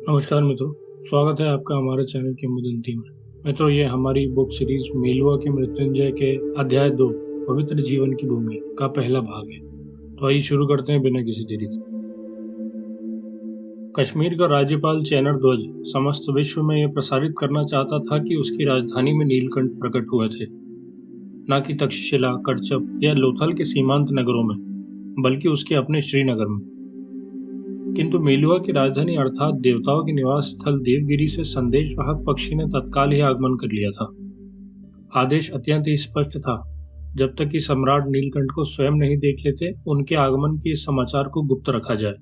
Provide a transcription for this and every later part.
नमस्कार मित्रों, स्वागत है आपका हमारे चैनल की मुदंती में। मित्रों, ये हमारी बुक सीरीज मेलुआ के मृत्युंजय के अध्याय 2 पवित्र जीवन की भूमि का पहला भाग है। तो आइए शुरू करते हैं बिना किसी देरी के। कश्मीर का राज्यपाल चैनर ध्वज समस्त विश्व में यह प्रसारित करना चाहता था कि उसकी राजधानी में नीलकंठ प्रकट हुए थे, न कि तक्षशिला, करचप या लोथल के सीमांत नगरों में, बल्कि उसके अपने श्रीनगर में। किंतु मेलुआ की राजधानी अर्थात देवताओं के निवास स्थल देवगिरी से संदेशवाहक पक्षी ने तत्काल ही आगमन कर लिया था। आदेश अत्यंत ही स्पष्ट था। जब तक कि सम्राट नीलकंठ को स्वयं नहीं देख लेते, उनके आगमन के इस समाचार को गुप्त रखा जाए।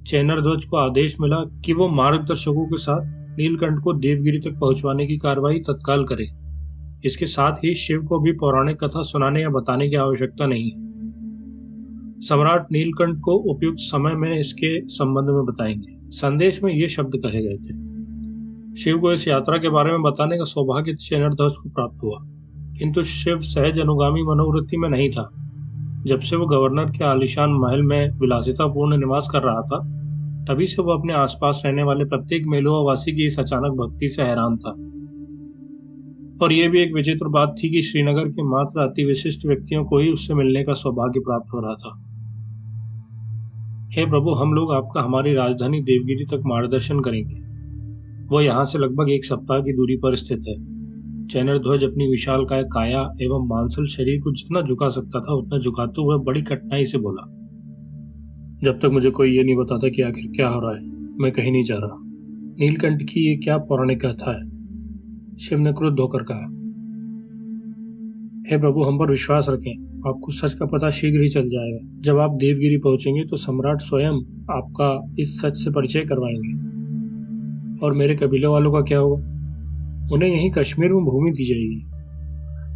चैनर ध्वज को आदेश मिला कि वो मार्गदर्शकों के साथ नीलकंठ को देवगिरी तक पहुंचवाने की कार्रवाई तत्काल करे। इसके साथ ही शिव को भी पौराणिक कथा सुनाने या बताने की आवश्यकता नहीं है। सम्राट नीलकंठ को उपयुक्त समय में इसके संबंध में बताएंगे। संदेश में ये शब्द कहे गए थे। शिव को इस यात्रा के बारे में बताने का सौभाग्य चैनर ध्वज को प्राप्त हुआ, किंतु शिव सहज अनुगामी मनोवृत्ति में नहीं था। जब से वो गवर्नर के आलीशान महल में विलासितापूर्ण निवास कर रहा था, तभी से वो अपने आसपास रहने वाले प्रत्येक मेलुआ वासी की इस अचानक भक्ति से हैरान था। और यह भी एक विचित्र बात थी कि श्रीनगर के मात्र अति विशिष्ट व्यक्तियों को ही उससे मिलने का सौभाग्य प्राप्त हो रहा था। हे प्रभु, हम लोग आपका हमारी राजधानी देवगिरी तक मार्गदर्शन करेंगे। वह यहाँ से लगभग 1 सप्ताह की दूरी पर स्थित है। चैनर ध्वज अपनी विशालकाय काया एवं मांसल शरीर को जितना झुका सकता था उतना झुकाते हुए बड़ी कठिनाई से बोला, जब तक मुझे कोई ये नहीं बताता कि आखिर क्या हो रहा है, मैं कहीं नहीं जा रहा। नीलकंठ की ये क्या पौराणिक कथा है? शिव ने क्रुद्ध होकर कहा। हे प्रभु, हम पर विश्वास रखें, आपको सच का पता शीघ्र ही चल जाएगा। जब आप देवगिरी पहुंचेंगे तो सम्राट स्वयं आपका इस सच से परिचय करवाएंगे। और मेरे कबीले वालों का क्या होगा? उन्हें यहीं कश्मीर में भूमि दी जाएगी।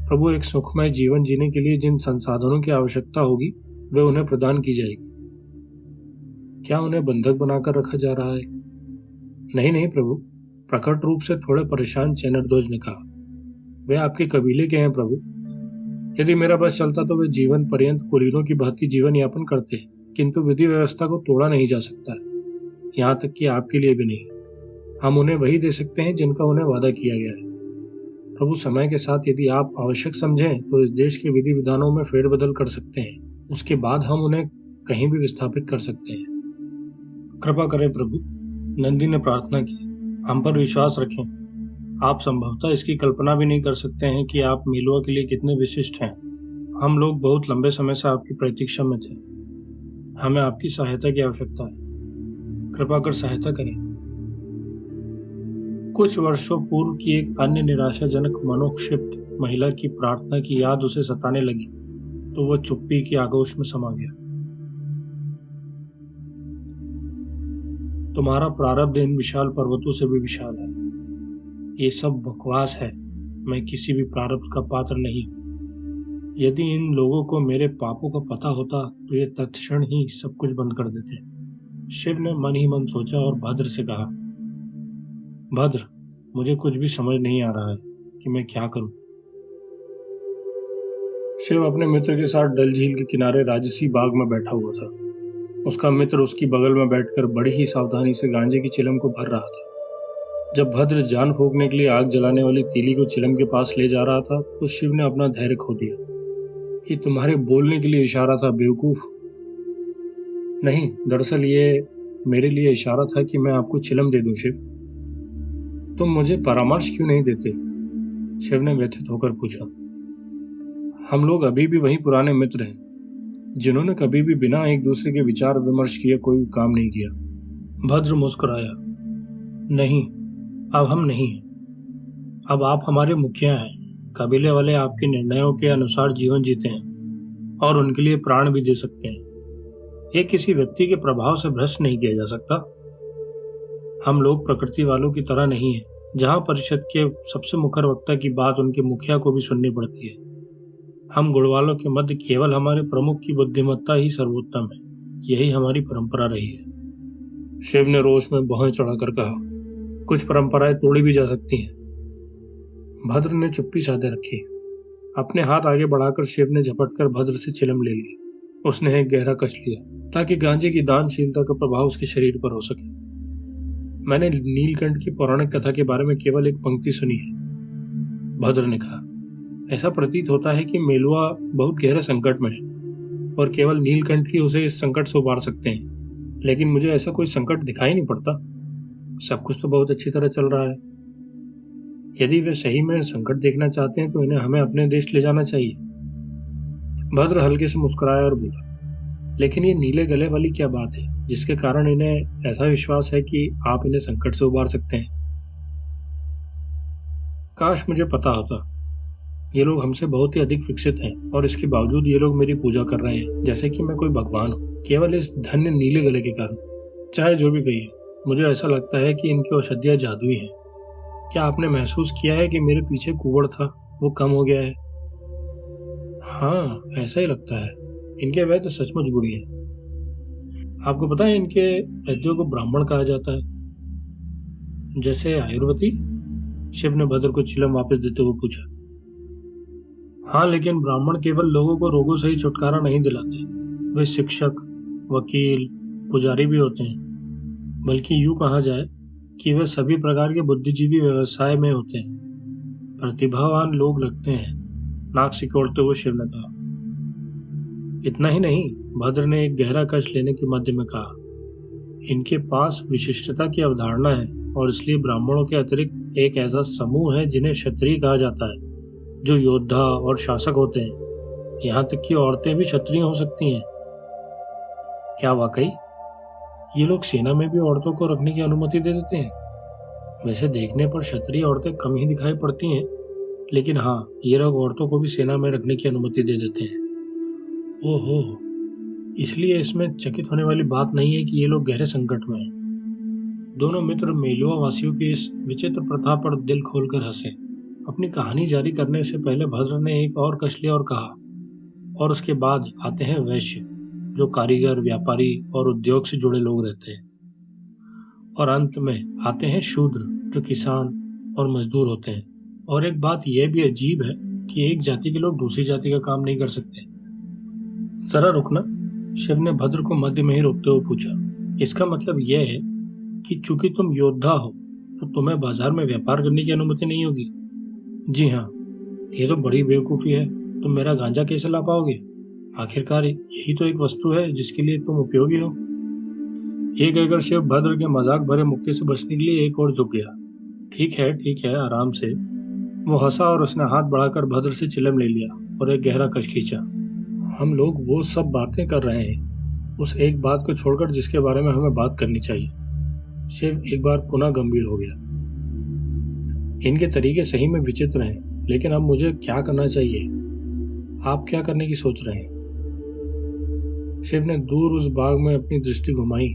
प्रभु, एक सुखमय जीवन जीने के लिए जिन संसाधनों की आवश्यकता होगी वे उन्हें प्रदान की जाएगी। क्या उन्हें बंधक बनाकर रखा जा रहा है? नहीं नहीं प्रभु, प्रकट रूप से थोड़े परेशान चैनर ध्वज ने कहा। वे आपके कबीले के हैं प्रभु। यदि मेरा बस चलता तो वे जीवन पर्यंत कुलीनों की भांति जीवन यापन करते, किंतु विधि व्यवस्था को तोड़ा नहीं जा सकता है, यहाँ तक कि आपके लिए भी नहीं। हम उन्हें वही दे सकते हैं जिनका उन्हें वादा किया गया है। प्रभु, समय के साथ यदि आप आवश्यक समझें तो इस देश के विधि विधानों में फेरबदल कर सकते हैं। उसके बाद हम उन्हें कहीं भी विस्थापित कर सकते हैं। कृपा करें प्रभु, नंदी ने प्रार्थना की। हम पर विश्वास रखें। आप संभवतः इसकी कल्पना भी नहीं कर सकते हैं कि आप मेलुआ के लिए कितने विशिष्ट हैं। हम लोग बहुत लंबे समय से आपकी प्रतीक्षा में थे। हमें आपकी सहायता की आवश्यकता है। कृपा कर सहायता करें। कुछ वर्षों पूर्व की एक अन्य निराशाजनक मनोक्षिप्त महिला की प्रार्थना की याद उसे सताने लगी, तो वह चुप्पी की आगोश में समा गया। तुम्हारा प्रारब्ध इन विशाल पर्वतों से भी विशाल है। ये सब बकवास है। मैं किसी भी प्रारब्ध का पात्र नहीं। यदि इन लोगों को मेरे पापों का पता होता तो ये तत्क्षण ही सब कुछ बंद कर देते। शिव ने मन ही मन सोचा और भद्र से कहा, भद्र, मुझे कुछ भी समझ नहीं आ रहा है कि मैं क्या करूं। शिव अपने मित्र के साथ डल झील के किनारे राजसी बाग में बैठा हुआ था। उसका मित्र उसकी बगल में बैठकर बड़ी ही सावधानी से गांजे की चिलम को भर रहा था। जब भद्र जान फूंकने के लिए आग जलाने वाली तीली को चिलम के पास ले जा रहा था तो शिव ने अपना धैर्य खो दिया। ये तुम्हारे बोलने के लिए इशारा था बेवकूफ। नहीं, दरअसल ये मेरे लिए इशारा था कि मैं आपको चिलम दे दूं। शिव, तुम मुझे परामर्श क्यों नहीं देते? शिव ने व्यथित होकर पूछा। हम लोग अभी भी वही पुराने मित्र हैं जिन्होंने कभी भी बिना एक दूसरे के विचार विमर्श किए कोई काम नहीं किया। भद्र मुस्कुराया। नहीं, अब हम नहीं हैं। अब आप हमारे मुखिया हैं। कबीले वाले आपके निर्णयों के अनुसार जीवन जीते हैं और उनके लिए प्राण भी दे सकते हैं। ये किसी व्यक्ति के प्रभाव से भ्रष्ट नहीं किया जा सकता। हम लोग प्रकृति वालों की तरह नहीं हैं, जहां परिषद के सबसे मुखर वक्ता की बात उनके मुखिया को भी सुननी पड़ती है। हम गुणवालों के मध्य केवल हमारे प्रमुख की बुद्धिमत्ता ही सर्वोत्तम है। यही हमारी परंपरा रही है। शिव ने रोष में भौहें चढ़ाकर कहा, कुछ परंपराएं तोड़ी भी जा सकती हैं। भद्र ने चुप्पी साधे रखी। अपने हाथ आगे बढ़ाकर शिव ने झपटकर भद्र से चिलम ले ली। उसने एक गहरा कश लिया ताकि गांजे की दानशीलता का प्रभाव उसके शरीर पर हो सके। मैंने नीलकंठ की पौराणिक कथा के बारे में केवल एक पंक्ति सुनी है, भद्र ने कहा। ऐसा प्रतीत होता है कि मेलुआ बहुत गहरे संकट में है और केवल नीलकंठ ही उसे इस संकट से उबार सकते हैं। लेकिन मुझे ऐसा कोई संकट दिखाई नहीं पड़ता। सब कुछ तो बहुत अच्छी तरह चल रहा है। यदि वे सही में संकट देखना चाहते हैं तो इन्हें हमें अपने देश ले जाना चाहिए। भद्र हल्के से मुस्कुराया और बोला, लेकिन ये नीले गले वाली क्या बात है जिसके कारण इन्हें ऐसा विश्वास है कि आप इन्हें संकट से उबार सकते हैं? काश मुझे पता होता। ये लोग हमसे बहुत ही अधिक विकसित हैं और इसके बावजूद ये लोग मेरी पूजा कर रहे हैं जैसे कि मैं कोई भगवान हूँ, केवल इस धन्य नीले गले के कारण। चाहे जो भी कहिए, मुझे ऐसा लगता है कि इनकी औषधियाँ जादुई हैं। क्या आपने महसूस किया है कि मेरे पीछे कुबड़ था वो कम हो गया है? हाँ, ऐसा ही लगता है। इनके वैद्य सचमुच गुणी हैं। आपको पता है इनके वैद्यों को ब्राह्मण कहा जाता है, जैसे आयुर्वेदी? शिव ने भद्र को चिलम वापस देते हुए पूछा। हाँ, लेकिन ब्राह्मण केवल लोगों को रोगों से ही छुटकारा नहीं दिलाते। वे शिक्षक, वकील, पुजारी भी होते हैं। बल्कि यूं कहा जाए कि वे सभी प्रकार के बुद्धिजीवी व्यवसाय में होते हैं। प्रतिभावान लोग लगते हैं, नाक सिकोड़ते हुए शिव ने कहा। इतना ही नहीं, भद्र ने एक गहरा कश लेने के मध्य में कहा, इनके पास विशिष्टता की अवधारणा है और इसलिए ब्राह्मणों के अतिरिक्त एक ऐसा समूह है जिन्हें क्षत्रिय कहा जाता है, जो योद्धा और शासक होते हैं। यहाँ तक कि औरतें भी क्षत्रिय हो सकती हैं। क्या वाकई? ये लोग सेना में भी औरतों को रखने की अनुमति दे देते हैं? वैसे देखने पर क्षत्रिय औरतें कम ही दिखाई पड़ती हैं, लेकिन हाँ, ये लोग औरतों को भी सेना में रखने की अनुमति दे देते हैं। ओहो, इसलिए इसमें चकित होने वाली बात नहीं है कि ये लोग गहरे संकट में हैं। दोनों मित्र मेलुआ वासियों की इस विचित्र प्रथा पर दिल खोलकर हंसे। अपनी कहानी जारी करने से पहले भद्र ने एक और कश लिया और कहा, और उसके बाद आते हैं वैश्य, जो कारीगर, व्यापारी और उद्योग से जुड़े लोग रहते हैं। और अंत में आते हैं शूद्र, जो किसान और मजदूर होते हैं। और एक बात यह भी अजीब है कि एक जाति के लोग दूसरी जाति का काम नहीं कर सकते। जरा रुकना, शिव ने भद्र को मध्य में ही रोकते हुए पूछा। इसका मतलब यह है कि चूंकि तुम योद्धा हो तो तुम्हें बाजार में व्यापार करने की अनुमति नहीं होगी? जी हाँ। ये तो बड़ी बेवकूफी है। तुम मेरा गांजा कैसे ला पाओगे? आखिरकार यही तो एक वस्तु है जिसके लिए तुम उपयोगी हो। ये कहकर शिव भद्र के मजाक भरे मुक्के से बचने के लिए एक और झुक गया। ठीक है, आराम से। वो हंसा और उसने हाथ बढ़ाकर भद्र से चिलम ले लिया और एक गहरा कश खींचा। हम लोग वो सब बातें कर रहे हैं, उस एक बात को छोड़कर जिसके बारे में हमें बात करनी चाहिए। शिव एक बार पुनः गंभीर हो गया। इनके तरीके सही में विचित्र हैं, लेकिन अब मुझे क्या करना चाहिए? आप क्या करने की सोच रहे हैं? शिव ने दूर उस बाग में अपनी दृष्टि घुमाई,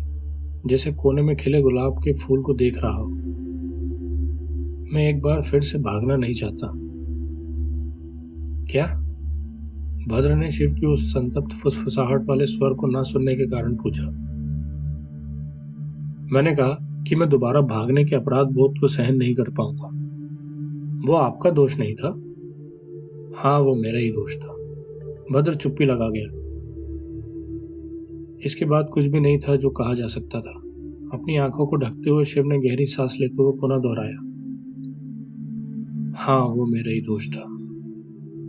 जैसे कोने में खिले गुलाब के फूल को देख रहा हो। मैं एक बार फिर से भागना नहीं चाहता। क्या? भद्र ने शिव की उस संतप्त फुसफुसाहट वाले स्वर को न सुनने के कारण पूछा। मैंने कहा कि मैं दोबारा भागने के अपराध बोध को सहन नहीं कर पाऊंगा। वो आपका दोष नहीं था। हाँ, वो मेरा ही दोष था। भद्र चुप्पी लगा गया। इसके बाद कुछ भी नहीं था जो कहा जा सकता था। अपनी आंखों को ढकते हुए शिव ने गहरी सांस लेते हुए पुनः दोहराया, हाँ, वो मेरा ही दोष था।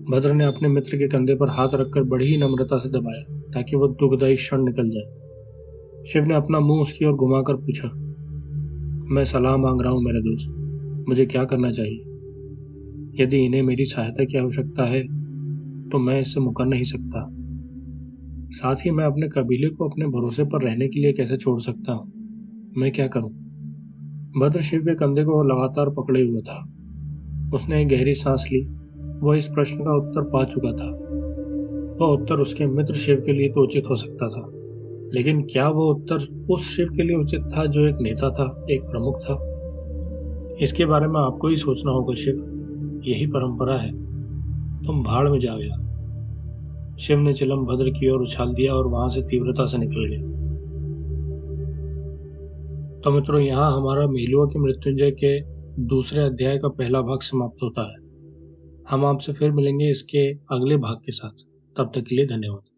भद्र ने अपने मित्र के कंधे पर हाथ रखकर बड़ी ही नम्रता से दबाया ताकि वह दुखदायी क्षण निकल जाए। शिव ने अपना मुंह उसकी ओर घुमाकर पूछा, मैं सलाह मांग रहा हूं मेरे दोस्त, मुझे क्या करना चाहिए? यदि इन्हें मेरी सहायता की आवश्यकता है तो मैं इससे मुकर नहीं सकता। साथ ही मैं अपने कबीले को अपने भरोसे पर रहने के लिए कैसे छोड़ सकता हूँ? मैं क्या करूं? भद्र शिव के कंधे को लगातार पकड़े हुआ था। उसने एक गहरी सांस ली। वह इस प्रश्न का उत्तर पा चुका था। वह उत्तर उसके मित्र शिव के लिए तो उचित हो सकता था, लेकिन क्या वह उत्तर उस शिव के लिए उचित था जो एक नेता था, एक प्रमुख था? इसके बारे में आपको ही सोचना होगा शिव। यही परंपरा है। तुम भाड़ में जाओ यार। शिव ने चिलम भद्र की ओर उछाल दिया और वहां से तीव्रता से निकल गया। तो मित्रों, यहाँ हमारा मेलुआ के मृत्युंजय के दूसरे अध्याय का पहला भाग समाप्त होता है। हम आपसे फिर मिलेंगे इसके अगले भाग के साथ। तब तक के लिए धन्यवाद।